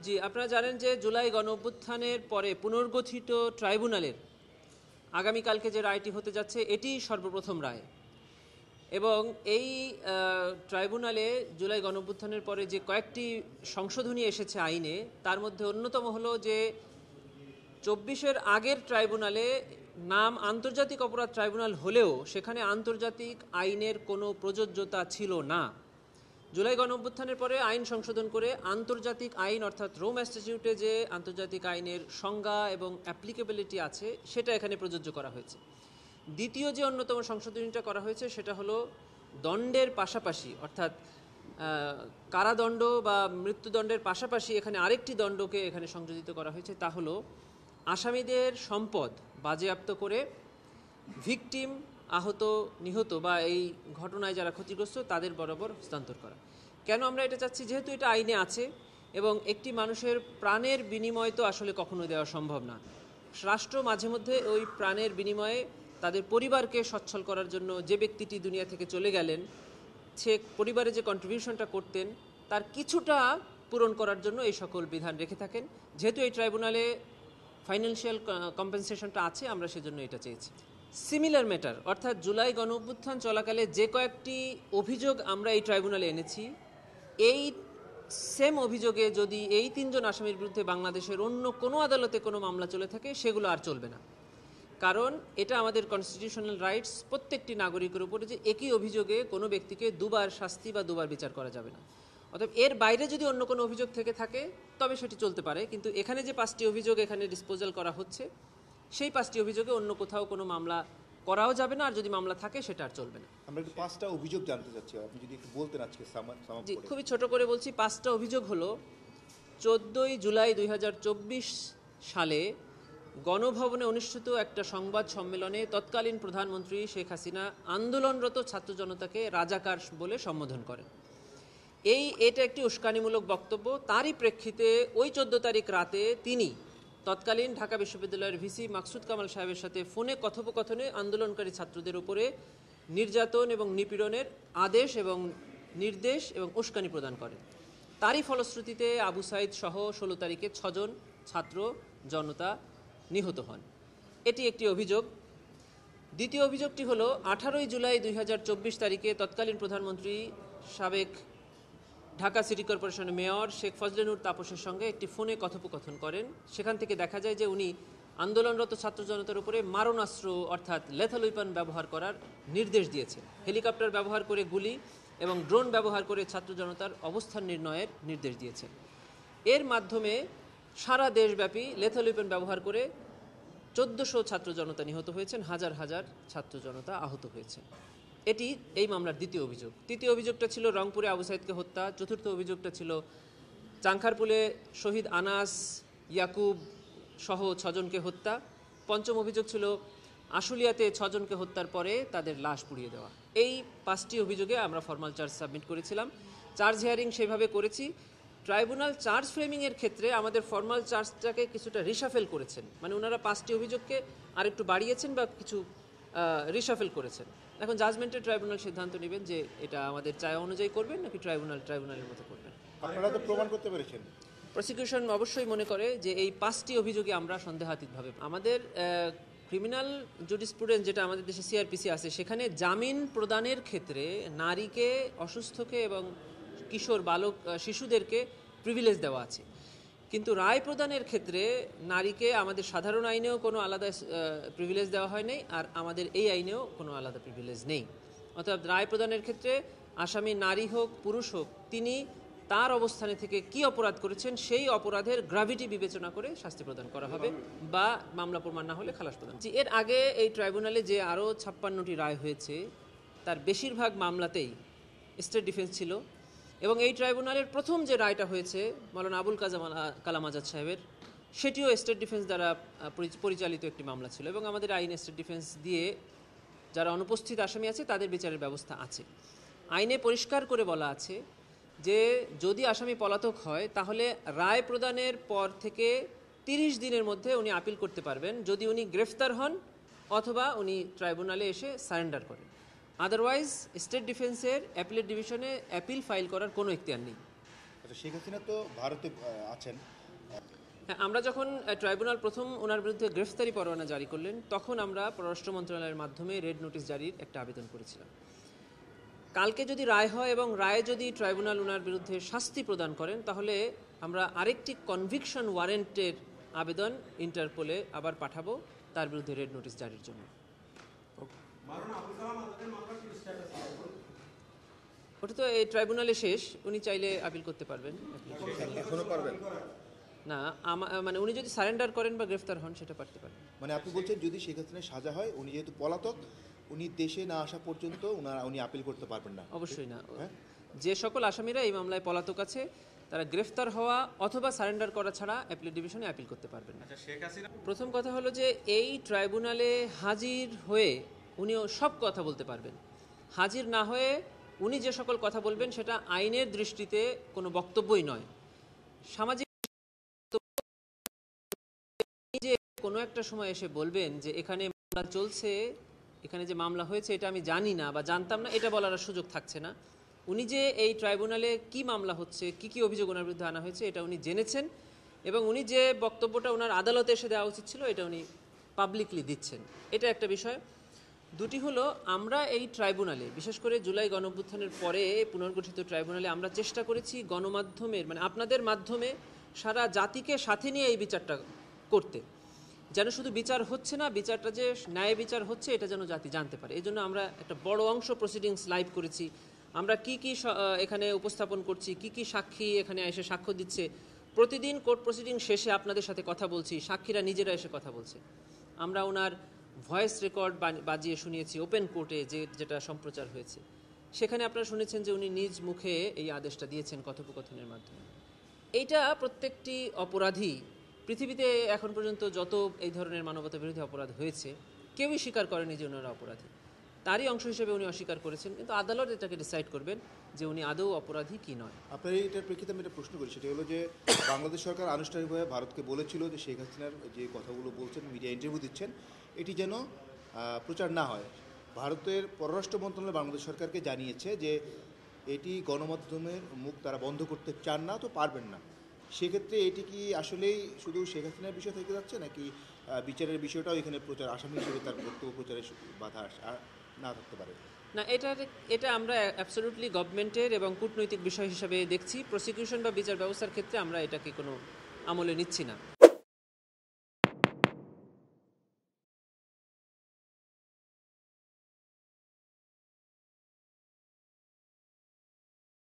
জি, আপনারা জানেন যে জুলাই গণঅভ্যুত্থানের পরে পুনর্গঠিত ট্রাইব্যুনালের আগামীকালকে যে রায়টি হতে যাচ্ছে এটি সর্বপ্রথম রায়। এবং এই ট্রাইব্যুনালে জুলাই গণঅভ্যুত্থানের পরে যে কয়েকটি সংশোধনী এসেছে আইনে, তার মধ্যে অন্যতম হলো যে 24-এর আগের ট্রাইব্যুনালে নাম আন্তর্জাতিক অপরাধ ট্রাইব্যুনাল হলেও সেখানে আন্তর্জাতিক আইনের কোনো প্রযোজ্যতা ছিল না। জুলাই গণঅভ্যুত্থানের পরে আইন সংশোধন করে আন্তর্জাতিক আইন অর্থাৎ রোম স্ট্যাটিউটে যে আন্তর্জাতিক আইনের সংজ্ঞা এবং অ্যাপ্লিকেবিলিটি আছে সেটা এখানে প্রযোজ্য করা হয়েছে। দ্বিতীয় যে অন্যতম সংশোধনীটা করা হয়েছে সেটা হলো দণ্ডের পাশাপাশি অর্থাৎ কারাদণ্ড বা মৃত্যুদণ্ডের পাশাপাশি এখানে আরেকটি দণ্ডকে এখানে সংযোজিত করা হয়েছে, তা হলো আসামিদের সম্পদ বাজেয়াপ্ত করে ভিকটিম, আহত নিহত বা এই ঘটনায় যারা ক্ষতিগ্রস্ত তাদের বরাবর হস্তান্তর করা। কেন আমরা এটা চাচ্ছি? যেহেতু এটা আইনে আছে এবং একটি মানুষের প্রাণের বিনিময় তো আসলে কখনো দেওয়া সম্ভব না। রাষ্ট্র মাঝে মধ্যে ওই প্রাণের বিনিময়ে তাদের পরিবারকে সচ্ছল করার জন্য যে ব্যক্তিটি দুনিয়া থেকে চলে গেলেন সে পরিবারে যে কন্ট্রিবিউশনটা করতেন তার কিছুটা পূরণ করার জন্য এই সকল বিধান রেখে থাকেন। যেহেতু এই ট্রাইব্যুনালে ফাইন্যান্সিয়াল কম্পেনসেশনটা আছে, আমরা সেজন্য এটা চেয়েছি। সিমিলার ম্যাটার অর্থাৎ জুলাই গণঅভ্যুত্থান চলাকালে যে কয়েকটি অভিযোগ আমরা এই ট্রাইব্যুনালে এনেছি, এই সেম অভিযোগে যদি এই 3 জন আসামির বিরুদ্ধে বাংলাদেশের অন্য কোনো আদালতে কোনো মামলা চলে থাকে সেগুলো আর চলবে না। কারণ এটা আমাদের কনস্টিটিউশনাল রাইটস, প্রত্যেকটি নাগরিকের উপরে যে একই অভিযোগে কোনো ব্যক্তিকে দুবার শাস্তি বা দুবার বিচার করা যাবে না। অতএব এর বাইরে যদি অন্য কোনো অভিযোগ থেকে থাকে তবে সেটি চলতে পারে, কিন্তু এখানে যে 5টি অভিযোগ এখানে ডিসপোজাল করা হচ্ছে সেই 5টি অভিযোগে অন্য কোথাও কোনো মামলা করাও যাবে না, আর যদি মামলা থাকে সেটা আর চলবে না। আমরা একটু 5টা অভিযোগ জানতে চাচ্ছি, আপনি যদি একটু বলতেন আজকে জি, খুবই ছোট করে বলছি। 5টা অভিযোগ হলো 14ই জুলাই 2024 সালে গণভবনে অনুষ্ঠিত একটা সংবাদ সম্মেলনে তৎকালীন প্রধানমন্ত্রী শেখ হাসিনা আন্দোলনরত ছাত্র জনতাকে রাজাকার বলে সম্বোধন করেন। এটা একটি উস্কানিমূলক বক্তব্য। তারই প্রেক্ষিতে ওই 14 তারিখ রাতে তিনি তৎকালীন ঢাকা বিশ্ববিদ্যালয়ের ভিসি মাকসুদ কামাল সাহেবের সাথে ফোনে কথোপকথনে আন্দোলনকারী ছাত্রদের উপরে নির্যাতন এবং নিপীড়নের আদেশ এবং নির্দেশ এবং উস্কানি প্রদান করেন। তারই ফলশ্রুতিতে আবু সাইদ সহ 16 তারিখে 6 জন ছাত্র জনতা নিহত হন। এটি একটি অভিযোগ। দ্বিতীয় অভিযোগটি হলো 18ই জুলাই 2024 তারিখে তৎকালীন প্রধানমন্ত্রী সাবেক ঢাকা সিটি কর্পোরেশনের মেয়র শেখ ফজলে নূর তাপসের সঙ্গে একটি ফোনে কথোপকথন করেন। সেখান থেকে দেখা যায় যে উনি আন্দোলনরত ছাত্র জনতার উপরে মারণাস্ত্র অর্থাৎ লেথাল ওয়েপন ব্যবহার করার নির্দেশ দিয়েছেন। হেলিকপ্টার ব্যবহার করে গুলি এবং ড্রোন ব্যবহার করে ছাত্র জনতার অবস্থান নির্ণয়ের নির্দেশ দিয়েছেন। এর মাধ্যমে সারা দেশব্যাপী লেথাল ওয়েপন ব্যবহার করে 1400 ছাত্র জনতা নিহত হয়েছেন, হাজার হাজার ছাত্র জনতা আহত হয়েছেন। এটি এই মামলার দ্বিতীয় অভিযোগ। তৃতীয় অভিযোগটা ছিল রংপুরে আবু সাইদকে হত্যা। চতুর্থ অভিযোগটা ছিল চাংখারপুলে শহীদ আনাস, ইয়াকুব সহ 6 জনকে হত্যা। পঞ্চম অভিযোগ ছিল আশুলিয়াতে 6 জনকে হত্যার পরে তাদের লাশ পুড়িয়ে দেওয়া। এই 5টি অভিযোগে আমরা ফর্মাল চার্জ সাবমিট করেছিলাম। চার্জ হিয়ারিং সেভাবে করেছি। ট্রাইব্যুনাল চার্জ ফ্রেমিংয়ের ক্ষেত্রে আমাদের ফর্মাল চার্জটাকে কিছুটা রিশাফেল করেছেন, মানে ওনারা 5টি অভিযোগকে আরেকটু বাড়িয়েছেন বা কিছু রিশাফেল করেছেন। এখন জাজমেন্টের ট্রাইব্যুনাল সিদ্ধান্ত নেবেন যে এটা আমাদের চাওয়া অনুযায়ী করবেন নাকি ট্রাইব্যুনালের মতো করবেন। আপনারা তো প্রমাণ করতে পেরেছেন। প্রসিকিউশন অবশ্যই মনে করে যে এই 5টি অভিযোগে আমরা সন্দেহাতীতভাবে আমাদের ক্রিমিনাল জুডিসপ্রুডেন্স যেটা আমাদের দেশে সিআরপিসি আছে সেখানে জামিন প্রদানের ক্ষেত্রে নারীকে, অসুস্থকে এবং কিশোর বালক শিশুদেরকে প্রিভিলেজ দেওয়া আছে, কিন্তু রায় প্রদানের ক্ষেত্রে নারীকে আমাদের সাধারণ আইনেও কোনো আলাদা প্রিভিলেজ দেওয়া হয় নাই, আর আমাদের এই আইনেও কোনো আলাদা প্রিভিলেজ নেই। অর্থাৎ রায় প্রদানের ক্ষেত্রে আসামি নারী হোক পুরুষ হোক, তিনি তার অবস্থানে থেকে কি অপরাধ করেছেন সেই অপরাধের গ্র্যাভিটি বিবেচনা করে শাস্তি প্রদান করা হবে বা মামলা প্রমাণ না হলে খালাস প্রদান। এর আগে এই ট্রাইব্যুনালে যে আরও 56টি রায় হয়েছে তার বেশিরভাগ মামলাতেই স্টেট ডিফেন্স ছিল, এবং এই ট্রাইব্যুনালের প্রথম যে রায়টা হয়েছে মৌলানা আবুল কালাম আজাদ সাহেবের, সেটিও স্টেট ডিফেন্স দ্বারা পরিচালিত একটি মামলা ছিল, এবং আমাদের আইনে স্টেট ডিফেন্স দিয়ে যারা অনুপস্থিত আসামি আছে তাদের বিচারের ব্যবস্থা আছে। আইনে পরিষ্কার করে বলা আছে যে যদি আসামি পলাতক হয় তাহলে রায় প্রদানের পর থেকে 30 দিনের মধ্যে উনি আপিল করতে পারবেন, যদি উনি গ্রেফতার হন অথবা উনি ট্রাইব্যুনালে এসে সারেন্ডার করেন। আদারওয়াইজ স্টেট ডিফেন্সের অ্যাপিলেট ডিভিশনে অ্যাপিল ফাইল করার কোনো এখতিয়ার নেই। আচ্ছা, শেখ হাসিনা তো ভারতে আছেন। হ্যাঁ, আমরা যখন ট্রাইব্যুনাল প্রথম ওনার বিরুদ্ধে গ্রেফতারি পরোয়ানা জারি করলেন তখন আমরা পররাষ্ট্র মন্ত্রণালয়ের মাধ্যমে রেড নোটিশ জারির একটা আবেদন করেছিলাম। কালকে যদি রায় হয় এবং রায়ে যদি ট্রাইব্যুনাল ওনার বিরুদ্ধে শাস্তি প্রদান করেন তাহলে আমরা আরেকটি কনভিকশন ওয়ারেন্টের আবেদন ইন্টারপোলে আবার পাঠাবো তার বিরুদ্ধে রেড নোটিশ জারির জন্য। ওটা তো এই ট্রাইব্যুনালে শেষ, উনি চাইলে আপিল করতে পারবেন। এখনো পারবেন? না, মানে উনি যদি সারেন্ডার করেন বা গ্রেফতার হন সেটা পারতে পারেন। মানে আপনি বলছেন যদি শেখ হাসিনার সাজা হয়, উনি যেহেতু পলাতক, উনি দেশে না আসা পর্যন্ত উনি আপিল করতে পারবেন না? অবশ্যই না। হ্যাঁ? যে সকল আসামিরা এই মামলায় পলাতক আছে তারা গ্রেফতার হওয়া অথবা সারেন্ডার করা ছাড়া অ্যাপিলেট ডিভিশনে আপিল করতে পারবেন না। প্রথম কথা হলো যে এই ট্রাইব্যুনালে হাজির হয়ে উনিও সব কথা বলতে পারবেন। হাজির না হয়ে উনি যে সকল কথা বলবেন সেটা আইনের দৃষ্টিতে কোনো বক্তব্যই নয়। সামাজিক যে কোনো একটা সময় এসে বলবেন যে এখানে মামলা চলছে, এখানে যে মামলা হয়েছে এটা আমি জানি না বা জানতাম না, এটা বলার আর সুযোগ থাকছে না। উনি যে এই ট্রাইব্যুনালে কি মামলা হচ্ছে, কি কি অভিযোগ ওনার বিরুদ্ধে আনা হয়েছে এটা উনি জেনেছেন এবং উনি যে বক্তব্যটা ওনার আদালতে এসে দেওয়া উচিত ছিল এটা উনি পাবলিকলি দিচ্ছেন। এটা একটা বিষয়। দুটি হলো, আমরা এই ট্রাইব্যুনালে বিশেষ করে জুলাই গণঅভ্যুত্থানের পরে পুনর্গঠিত ট্রাইব্যুনালে আমরা চেষ্টা করেছি গণমাধ্যমের মানে আপনাদের মাধ্যমে সারা জাতিকে সাথে নিয়ে এই বিচারটা করতে, যেন শুধু বিচার হচ্ছে না, বিচারটা যে ন্যায় বিচার হচ্ছে এটা যেন জাতি জানতে পারে। এই জন্য আমরা একটা বড় অংশ প্রসিডিংস লাইভ করেছি। আমরা কি কি এখানে উপস্থাপন করছি, কি কি সাক্ষী এখানে এসে সাক্ষ্য দিচ্ছে, প্রতিদিন কোর্ট প্রসিডিং শেষে আপনাদের সাথে কথা বলছি, সাক্ষীরা নিজেরা এসে কথা বলছে। আমরা ওনার ভয়েস রেকর্ড বাজিয়ে শুনিয়েছি ওপেন কোর্টে, যেটা সম্প্রচার হয়েছে। সেখানে আপনারা শুনেছেন যে উনি নিজ মুখে এই আদেশটা দিয়েছেন কথোপকথনের মাধ্যমে। এইটা প্রত্যেকটি অপরাধী পৃথিবীতে এখন পর্যন্ত যত এই ধরনের মানবতা বিরোধী অপরাধ হয়েছে কেউই স্বীকার করেনি যে ওনারা অপরাধী। তারই অংশ হিসেবে উনি অস্বীকার করেছেন, কিন্তু আদালত এটাকে ডিসাইড করবেন যে উনি আদৌ অপরাধী কি নয়। আপনার এটার প্রেক্ষিতে আমি একটা প্রশ্ন করি, সেটা হলো যে বাংলাদেশ সরকার আনুষ্ঠানিকভাবে ভারতকে বলেছিল যে শেখ হাসিনার যে কথাগুলো বলছেন, মিডিয়া ইন্টারভিউ দিচ্ছেন, এটি যেন প্রচার না হয়। ভারতের পররাষ্ট্র মন্ত্রণালয় বাংলাদেশ সরকারকে জানিয়েছে যে এটি গণমাধ্যমের মুখ তারা বন্ধ করতে চান না, তো পারবেন না। সেক্ষেত্রে এটি কি আসলেই শুধু শেখ হাসিনার বিষয় থেকে যাচ্ছে, নাকি বিচারের বিষয়টাও এখানে প্রচার, আসামি হিসেবে তার বক্তব্য প্রচারের বাধা না থাকতে পারে? না, এটা আমরা অ্যাবসলিউটলি গভর্নমেন্টের এবং কূটনৈতিক বিষয় হিসাবে দেখছি। প্রসিকিউশন বা বিচার ব্যবস্থার ক্ষেত্রে আমরা এটাকে কোনো আমলে নিচ্ছি না।